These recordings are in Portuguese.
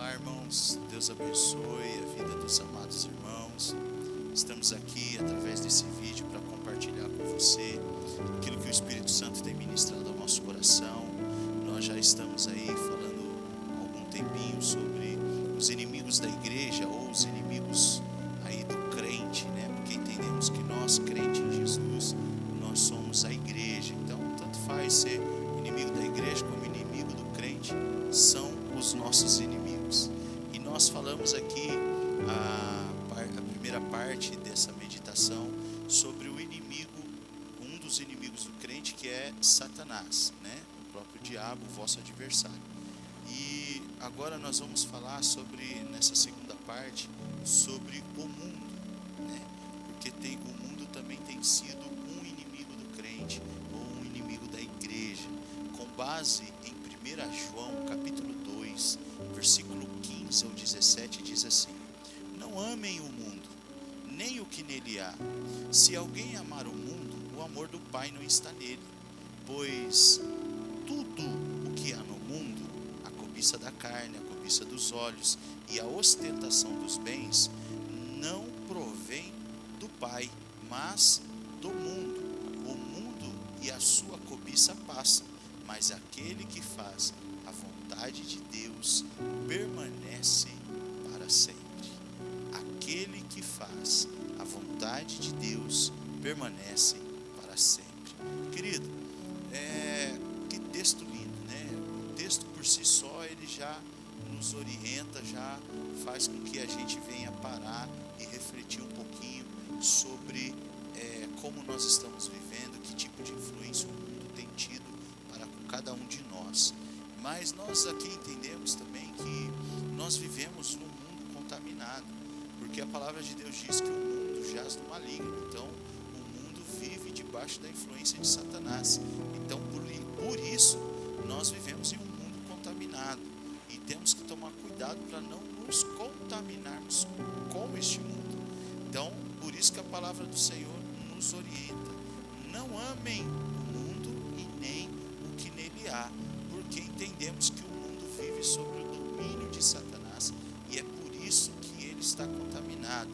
Olá, irmãos, Deus abençoe a vida dos amados irmãos. Estamos aqui através desse vídeo para compartilhar com você aquilo que o Espírito Santo tem ministrado ao nosso coração. Nós já estamos aí falando há algum tempinho sobre os inimigos da igreja ou os inimigos aí do crente, né? Porque entendemos que nós, crentes em Jesus, nós somos a igreja. Então, tanto faz ser inimigo da igreja como inimigo do crente, são os nossos inimigos. E nós falamos aqui a primeira parte dessa meditação sobre o inimigo, um dos inimigos do crente, que é Satanás, né? O próprio diabo, o vosso adversário. E agora nós vamos falar sobre, nessa segunda parte, sobre o mundo, né? Porque o mundo também tem sido um inimigo do crente ou um inimigo da igreja, com base em 1 João capítulo 2, versículo 15 ao 17, diz assim: não amem o mundo, nem o que nele há. Se alguém amar o mundo, o amor do Pai não está nele. Pois tudo o que há no mundo, a cobiça da carne, a cobiça dos olhos e a ostentação dos bens, não provém do Pai, mas do mundo. O mundo e a sua cobiça passam, mas aquele que faz a vontade de Deus permanece para sempre. Aquele que faz a vontade de Deus permanece para sempre. Querido, que texto lindo, né? O texto por si só, ele já nos orienta, já faz com que a gente venha parar e refletir um pouquinho sobre como nós estamos vivendo, que tipo de influência o mundo tem tido para com cada um de nós. Mas nós aqui entendemos também que nós vivemos num mundo contaminado, porque a palavra de Deus diz que o mundo jaz do maligno. Então o mundo vive debaixo da influência de Satanás. Então por isso nós vivemos em um mundo contaminado e temos que tomar cuidado para não nos contaminarmos com este mundo. Então por isso que a palavra do Senhor nos orienta: não amem o mundo e nem o que nele há, porque entendemos que o mundo vive sob o domínio de Satanás e é por isso que ele está contaminado.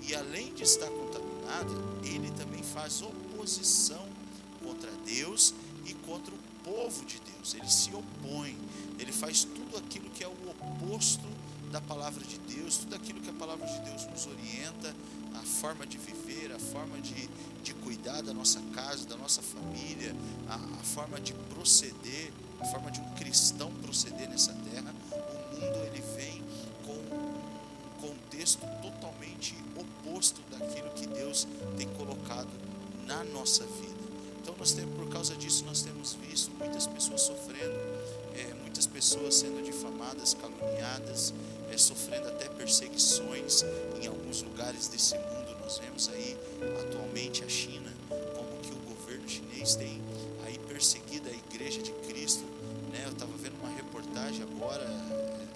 E além de estar contaminado, ele também faz oposição contra Deus e contra o povo de Deus. Ele se opõe, ele faz tudo aquilo que é o oposto da palavra de Deus, tudo aquilo que a palavra de Deus nos orienta, a forma de viver, a forma de cuidar da nossa casa, da nossa família, a forma de proceder, a forma de um cristão proceder nessa terra. O mundo, ele vem com um contexto totalmente oposto daquilo que Deus tem colocado na nossa vida. Então por causa disso nós temos visto muitas pessoas sofrendo, muitas pessoas sendo difamadas, caluniadas, sofrendo até perseguições em alguns lugares desse mundo. Nós vemos aí atualmente a China, como que o governo chinês tem aí perseguido a igreja de Cristo, né? Eu estava vendo uma reportagem agora,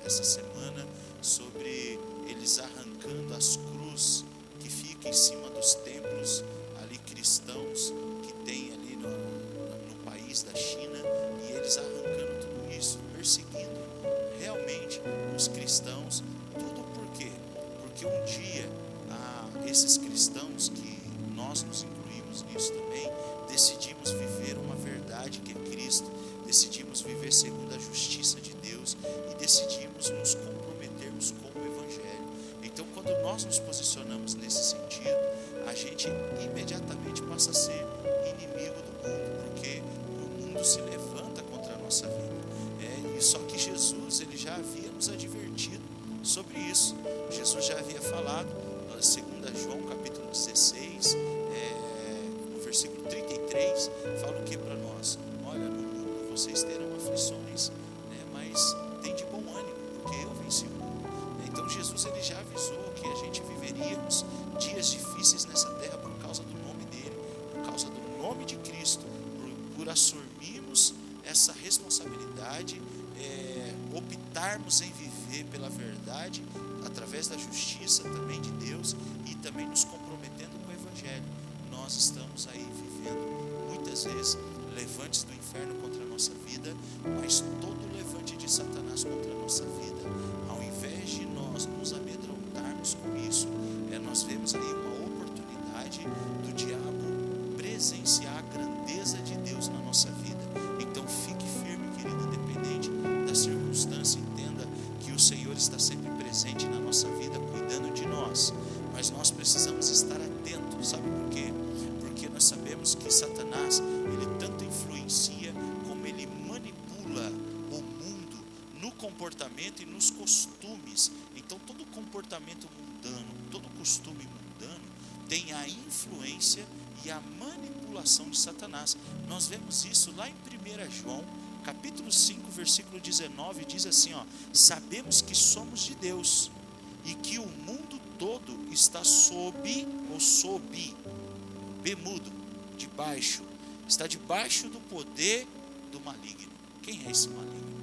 essa semana, sobre eles arrancando as cruzes que ficam em cima dos templos ali cristãos que tem ali no país da China, e eles arrancando tudo isso, perseguindo realmente os cristãos. Tudo por quê? Porque um dia esses cristãos, que nós nos incluímos nisso também, decidimos viver uma verdade que é Cristo, decidimos viver segundo a justiça de Deus e decidimos nos comprometermos com o Evangelho. Então quando nós nos posicionamos nesse sentido, a gente imediatamente passa a ser inimigo do mundo, porque o mundo se levanta contra a nossa vida. E só que Jesus, ele já havia nos advertido sobre isso. Jesus já havia falado, 2 João capítulo 16, no versículo 33, fala o que para nós? Olha, no mundo vocês terão aflições, né? Mas tem de bom ânimo, porque eu venci o mundo. Então Jesus, ele já avisou que a gente viveríamos dias difíceis nessa terra por causa do nome dele, por causa do nome de Cristo, por assumirmos essa responsabilidade, optarmos em viver pela verdade, através da justiça também de Deus, e também nos comprometendo com o Evangelho. Nós estamos aí vivendo muitas vezes levantes do inferno contra a nossa vida, mas todo levante de Satanás contra a nossa vida, ao invés comportamento e nos costumes. Então todo comportamento mundano, todo costume mundano tem a influência e a manipulação de Satanás. Nós vemos isso lá em 1 João, capítulo 5, versículo 19, diz assim, sabemos que somos de Deus e que o mundo todo está sob, bemudo, debaixo, está debaixo do poder do maligno. Quem é esse maligno?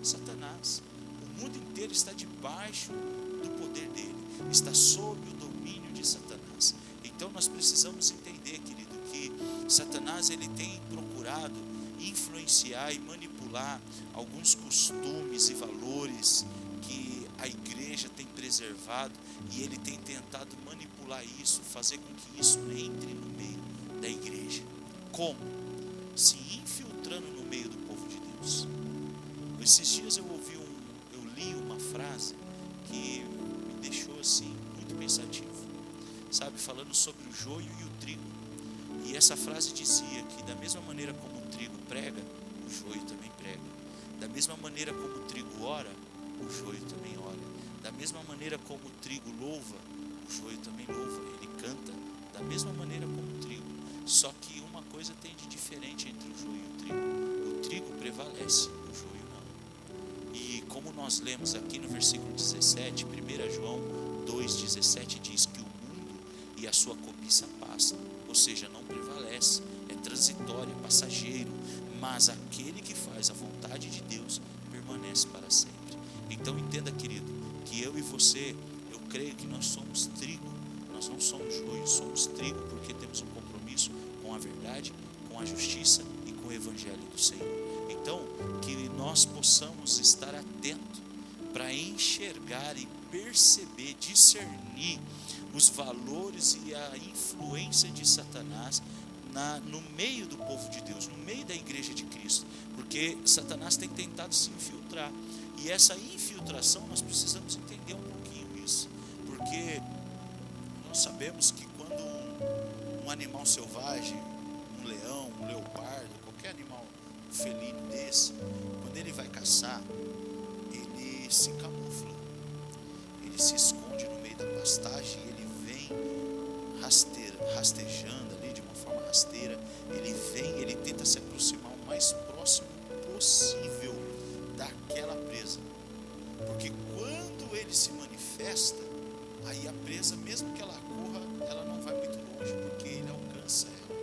Satanás. O mundo inteiro está debaixo do poder dele, está sob o domínio de Satanás. Então nós precisamos entender, querido, que Satanás ele tem procurado influenciar e manipular alguns costumes e valores que a igreja tem preservado, e ele tem tentado manipular isso, fazer com que isso entre no meio da igreja. Como? Se infiltrando no meio do povo de Deus. Esses dias eu li uma frase que me deixou assim muito pensativo, sabe, falando sobre o joio e o trigo. E essa frase dizia que da mesma maneira como o trigo prega, o joio também prega. Da mesma maneira como o trigo ora, o joio também ora. Da mesma maneira como o trigo louva, o joio também louva. Ele canta da mesma maneira como o trigo. Só que uma coisa tem de diferente entre o joio e o trigo. O trigo prevalece, o joio não. E como nós lemos aqui no versículo 17, 1 João 2,17 diz que o mundo e a sua cobiça passam, ou seja, não prevalece, é transitório, é passageiro, mas aquele que faz a vontade de Deus permanece para sempre. Então entenda, querido, que eu e você, eu creio que nós somos trigo, nós não somos joio, somos trigo porque temos um compromisso com a verdade, com a justiça e com o evangelho do Senhor. Então, que nós possamos estar atentos para enxergar e perceber, discernir os valores e a influência de Satanás no meio do povo de Deus, no meio da igreja de Cristo, porque Satanás tem tentado se infiltrar, e essa infiltração nós precisamos entender um pouquinho isso, porque nós sabemos que quando um animal selvagem, um leão, um leopardo, qualquer animal felino desse, quando ele vai caçar, ele se camufla, ele se esconde no meio da pastagem, ele vem rastejando ali de uma forma rasteira, ele vem, ele tenta se aproximar o mais próximo possível daquela presa, porque quando ele se manifesta, aí a presa, mesmo que ela corra, ela não vai muito longe, porque ele alcança ela,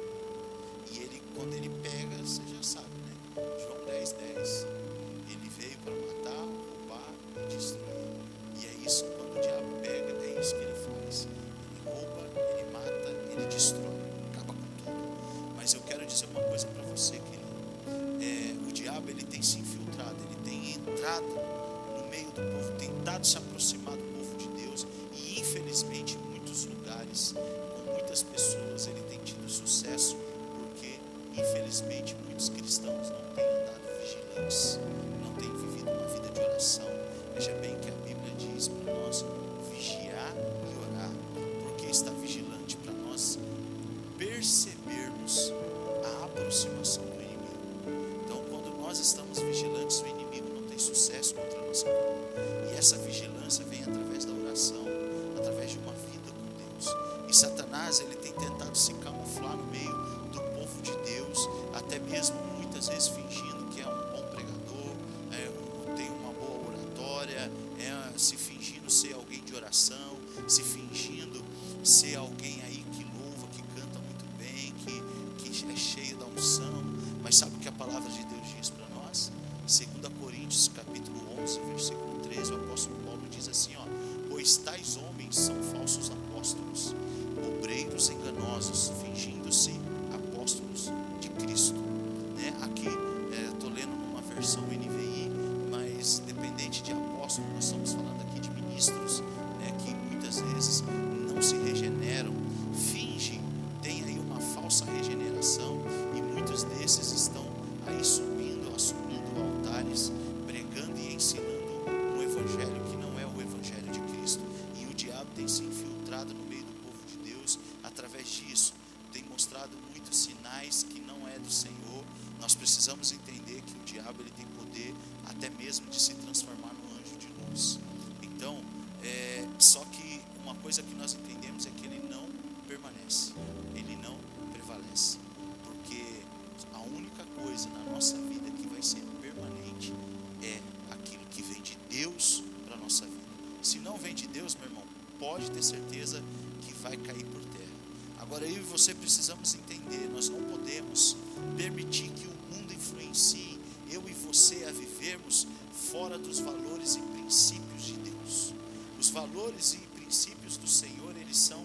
e ele, quando ele pega, você já sabe, né? João 10:10, ele veio para matar, roubar e destruir, e é isso, quando o diabo pega, é isso que ele faz, ele rouba, ele mata, ele destrói, acaba com tudo. Mas eu quero dizer uma coisa para você, querido, o diabo ele tem se infiltrado, ele tem entrado no meio do povo, tentado se aproximar do povo de Deus, e infelizmente em muitos lugares, com muitas pessoas, ele tem tido sucesso, porque infelizmente muitos cristãos não têm andado vigilantes, não têm vivido uma vida de oração. Veja bem que a Bíblia diz para nós vigiar e orar, porque está vigilante para nós percebermos a aproximação do inimigo. Então, quando nós estamos vigilantes, o inimigo não tem sucesso contra a nossa vida. E essa vigilância vem através da oração, através de uma vida com Deus. E Satanás, ele tem tentado se camuflar no meio do povo de Deus, até mesmo muitas vezes fingindo que é um bom pregador, tem uma boa oratória, se fingindo ser alguém de oração, se fingindo ser alguém aí que louva, que canta muito bem, que é cheio da unção. Mas sabe o que a palavra de Deus diz para nós? 2 Coríntios capítulo 11, versículo 13, o apóstolo Paulo diz assim, pois tais homens são falsos apóstolos, obreiros enganosos, fingindo-se apóstolos de Cristo. Aqui estou lendo numa versão NVI, mas dependente de apóstolo, nós estamos falando aqui de ministros, que muitas vezes não se regeneram, fingem, tem aí uma falsa regeneração, e muitos desses estão aí subindo, assumindo altares, pregando e ensinando um evangelho que não é o evangelho de Cristo, e o diabo tem se infiltrado no meio do povo de Deus através disso, tem mostrado Se não vem de Deus, meu irmão, pode ter certeza que vai cair por terra. Agora eu e você precisamos entender, nós não podemos permitir que o mundo influencie eu e você a vivermos fora dos valores e princípios de Deus. Os valores e princípios do Senhor, eles são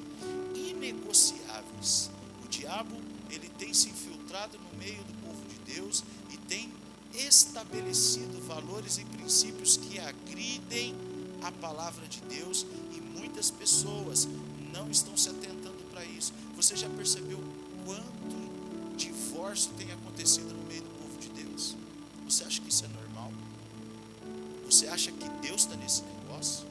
inegociáveis. O diabo, ele tem se infiltrado no meio do povo de Deus e tem estabelecido valores e princípios que agridem a palavra de Deus, e muitas pessoas não estão se atentando para isso. Você já percebeu quanto divórcio tem acontecido no meio do povo de Deus? Você acha que isso é normal? Você acha que Deus está nesse negócio?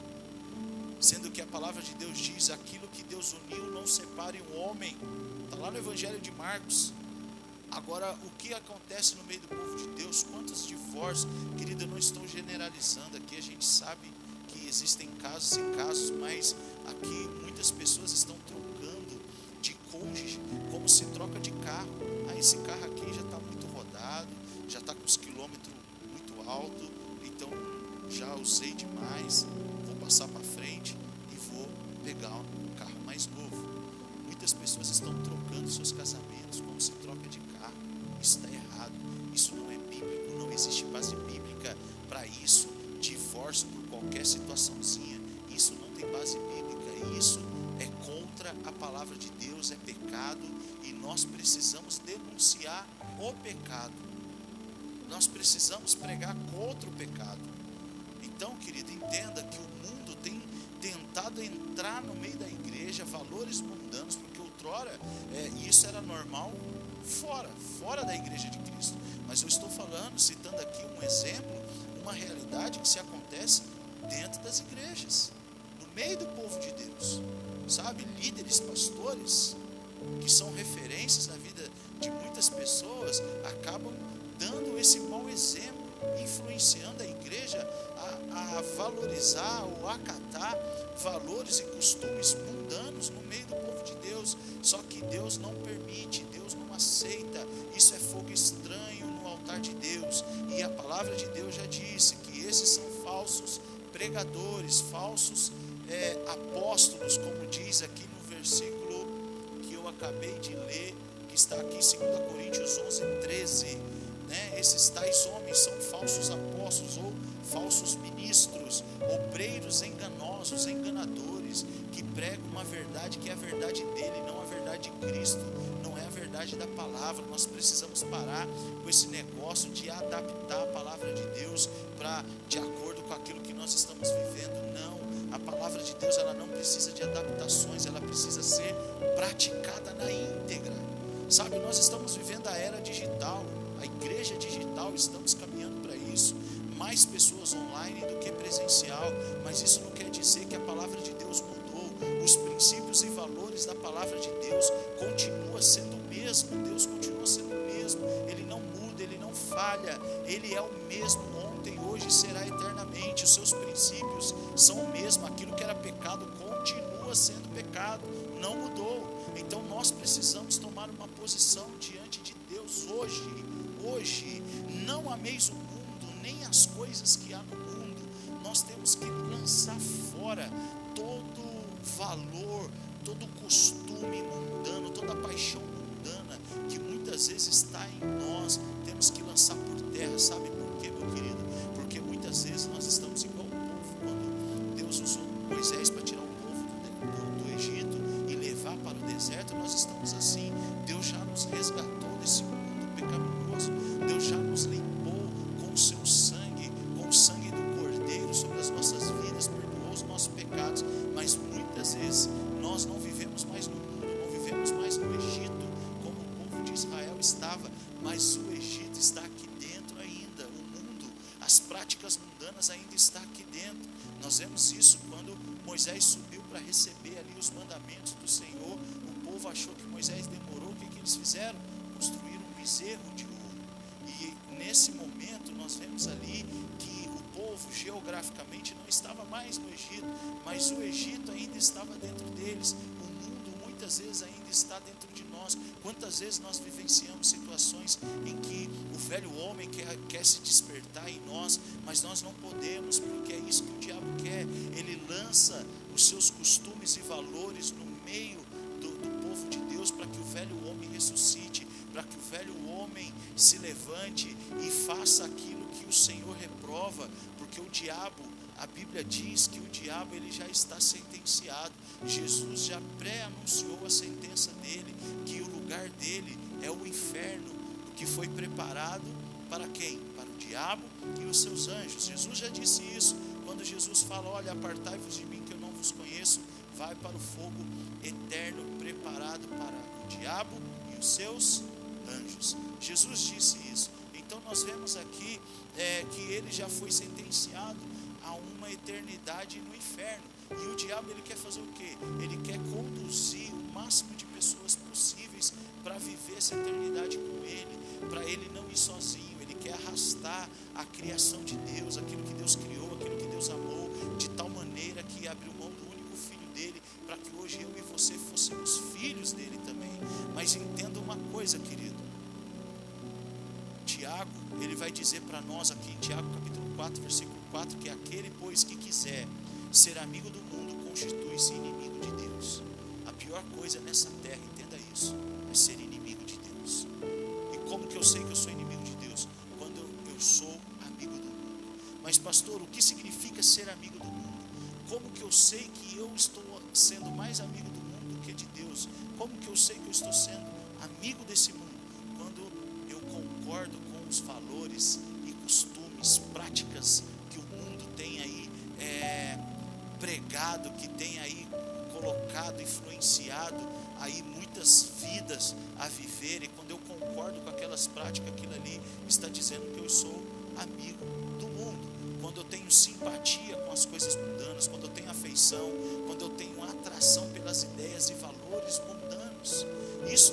Sendo que a palavra de Deus diz: aquilo que Deus uniu não separe um homem. Está lá no Evangelho de Marcos. Agora, o que acontece no meio do povo de Deus? Quantos divórcios? Querido, eu não estou generalizando aqui, a gente sabe que existem casos e casos, mas aqui muitas pessoas estão trocando de cônjuge como se troca de carro. Esse carro aqui já está muito rodado, já está com os quilômetros muito alto, então já usei demais, vou passar para frente e vou pegar um carro mais novo. Muitas pessoas estão trocando seus casamentos como se troca de carro. Isso está errado, isso não é bíblico, não existe base bíblica para isso. Divórcio por qualquer situaçãozinha, isso não tem base bíblica, isso é contra a palavra de Deus, é pecado, e nós precisamos denunciar o pecado, nós precisamos pregar contra o pecado. Então, querido, entenda que o mundo tem tentado entrar no meio da igreja, valores mundanos, porque outrora isso era normal fora da igreja de Cristo, mas eu estou falando, citando aqui um exemplo, uma realidade que se acontece dentro das igrejas, no meio do povo de Deus, sabe? Líderes, pastores, que são referências na vida de muitas pessoas, acabam dando esse mau exemplo, influenciando a igreja a valorizar ou acatar valores e costumes mundanos no meio do povo de Deus. Só que Deus não permite, Deus não aceita, isso é fogo estranho no altar de Deus, e a palavra de Deus já disse que esses são falsos pregadores, falsos apóstolos, como diz aqui no versículo que eu acabei de ler, que está aqui em 2 Coríntios 11:13, né? Esses tais homens são falsos apóstolos ou falsos ministros, obreiros enganosos, enganadores, que pregam uma verdade que é a verdade dele, não a verdade de Cristo, não é a verdade da palavra. Nós precisamos parar com esse negócio de adaptar a palavra de Deus de acordo com aquilo que nós estamos vivendo. Não, a palavra de Deus, ela não precisa de adaptações, ela precisa ser praticada na íntegra. Sabe, nós estamos vivendo a era digital, a igreja digital, estamos caminhando para isso, mais pessoas online do que presencial, mas isso não quer dizer que a palavra de Deus mudou. Os princípios e valores da palavra de Deus continua sendo o mesmo. Deus continua sendo o mesmo, ele não muda, ele não falha, ele é o mesmo ontem, hoje e será eternamente. Os seus princípios são o mesmo, aquilo que era pecado continua sendo pecado, não mudou. Então nós precisamos tomar uma posição diante de Deus hoje. Não ameis o mundo, nem as coisas que há no mundo. Nós temos que lançar fora todo valor, todo costume mundano, toda paixão mundana que muitas vezes está em nós. Temos que lançar por terra. Sabe por quê, meu querido? Porque muitas vezes nós estamos igual o povo, quando Deus usou Moisés para tirar o povo do Egito e levar para o deserto. Nós estamos assim. Deus já nos resgatou desse mundo pecaminoso, Deus já nos limpou com o seu sangue, com o sangue do Cordeiro sobre as nossas vidas, perdoou os nossos pecados. Mas muitas vezes nós não vivemos mais no mundo, não vivemos mais no Egito como o povo de Israel estava, mas o Egito está aqui dentro ainda, o mundo, as práticas mundanas ainda está aqui dentro. Nós vemos isso quando Moisés subiu para receber ali os mandamentos do Senhor. O povo achou que Moisés demorou. O que eles fizeram? Construíram um bezerro de ouro. E nesse momento nós vemos ali que o povo geograficamente não estava mais no Egito, mas o Egito ainda estava dentro deles. O mundo muitas vezes ainda está dentro de nós. Quantas vezes nós vivenciamos situações em que o velho homem quer se despertar em nós, mas nós não podemos, porque é isso que o diabo quer. Ele lança lança os seus costumes e valores no meio do povo de Deus, para que o velho homem ressuscite, para que o velho homem se levante e faça aquilo que o Senhor reprova, porque o diabo, a Bíblia diz que o diabo ele já está sentenciado. Jesus já pré-anunciou a sentença dele, que o lugar dele é o inferno, que foi preparado para quem? Para o diabo e os seus anjos. Jesus já disse isso, quando Jesus fala, olha, apartai-vos de mim que eu não vos conheço, vai para o fogo eterno preparado para o diabo e os seus anjos. Jesus disse isso. Então nós vemos aqui que ele já foi sentenciado a uma eternidade no inferno. E o diabo ele quer fazer o quê? Ele quer conduzir o máximo de pessoas possíveis para viver essa eternidade com ele, para ele não ir sozinho. Ele quer arrastar a criação de Deus, aquilo que Deus criou, aquilo que Deus amou, de tal maneira que abriu mão do único filho dele, para que hoje eu e você fôssemos filhos dele também. Mas entenda uma coisa, querido, Tiago, ele vai dizer para nós aqui em Tiago capítulo 4, versículo 4, que aquele, pois, que quiser ser amigo do mundo, constitui-se inimigo de Deus. A pior coisa nessa terra, entenda isso, é ser inimigo de Deus. E como que eu sei que eu sou inimigo de Deus? Quando eu sou amigo do mundo. Mas pastor, o que significa ser amigo do mundo? Como que eu sei que eu estou sendo mais amigo do mundo do que de Deus? Como que eu sei que eu estou sendo amigo desse mundo? Quando eu concordo com os valores e costumes, práticas que o mundo tem aí pregado, que tem aí colocado, influenciado aí muitas vidas a viver. E quando eu concordo com aquelas práticas, aquilo ali está dizendo que eu sou amigo do mundo. Quando eu tenho simpatia com as coisas mundanas, quando eu tenho afeição, quando eu tenho atração pelas ideias e valores mundanos,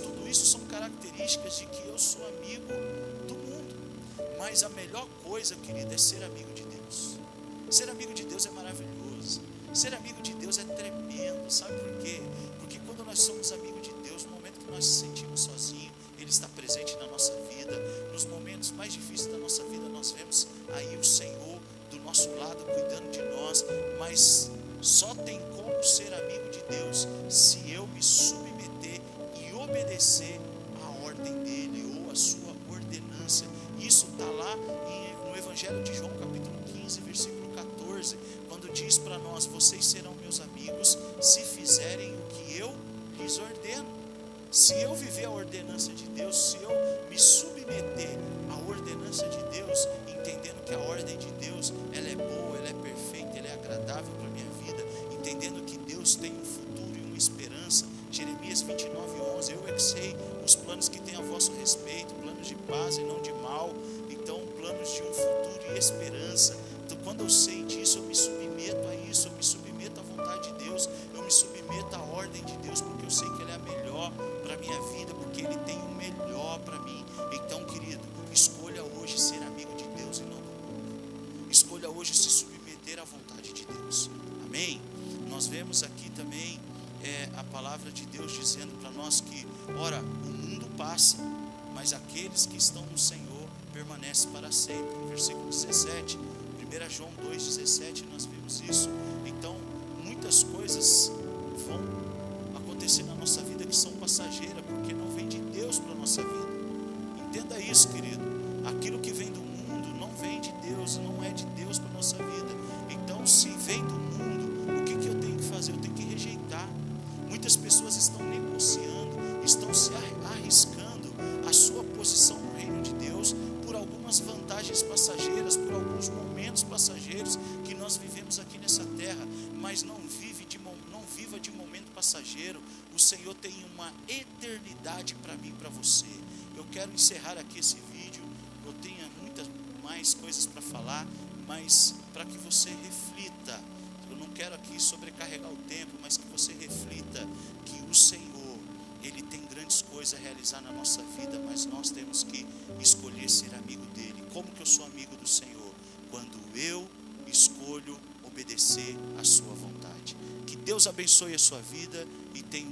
tudo isso são características de que eu sou amigo do mundo. Mas a melhor coisa, querido, é ser amigo de Deus. Ser amigo de Deus é maravilhoso. Ser amigo de Deus é tremendo. Sabe por quê? Porque quando nós somos amigos de Deus, no momento que nós nos sentimos sozinhos, Ele está presente na nossa vida. Nos momentos mais difíceis da nossa vida, nós vemos aí o Senhor do nosso lado, cuidando de nós. Mas só tem como ser amigo de Deus se eu me submeter e obedecer a ordem dEle, ou a sua ordenança. Isso está lá no Evangelho de João, capítulo 15, versículo 14, quando diz para nós, vocês serão meus amigos se fizerem o que eu lhes ordeno. Se eu viver a ordenança de Deus, se eu me submeter à ordenança de Deus, entendendo que a ordem de Deus, ela é boa, ela é perfeita, ela é agradável para a minha vida, entendendo que Deus tem um futuro e uma esperança. Jeremias 29:11, eu é que sei os planos que tem a vosso respeito, planos de paz e não de mal, então planos de um futuro e esperança. Então quando eu sei disso, eu me submeto a isso, eu me submeto à vontade de Deus, eu me submeto à ordem de Deus, porque eu sei que ela é a melhor para a minha vida, porque Ele tem o melhor para mim. Então, querido, escolha hoje ser amigo de Deus e não do mundo. Escolha hoje se submeter à vontade de Deus. Amém? Nós vemos aqui também a palavra de Deus dizendo para nós que, ora, o mundo passa, mas aqueles que estão no Senhor permanecem para sempre. No versículo 17, 1 João 2,17, nós vemos isso. Então, muitas coisas vão acontecer na nossa vida que são passageiras, porque não vem de Deus para a nossa vida. Entenda isso, querido. Aquilo que vem do mundo não vem de Deus, não é de Deus para a nossa vida. Então, se vem do mundo, o que eu tenho que fazer? Eu tenho que rejeitar. Muitas pessoas estão negociando, estão se arriscando a sua posição no reino de Deus por algumas vantagens passageiras, por alguns momentos passageiros que nós vivemos aqui nessa terra, mas não viva de momento passageiro. O Senhor tem uma eternidade para mim, para você. Eu quero encerrar aqui esse vídeo. Eu tenho muitas mais coisas para falar, mas para que você reflita. Eu não quero aqui sobrecarregar o tempo, mas que você reflita que o Senhor, Ele tem grandes coisas a realizar na nossa vida, mas nós temos que escolher ser amigo dEle. Como que eu sou amigo do Senhor? Quando eu escolho obedecer a sua vontade. Que Deus abençoe a sua vida e tenha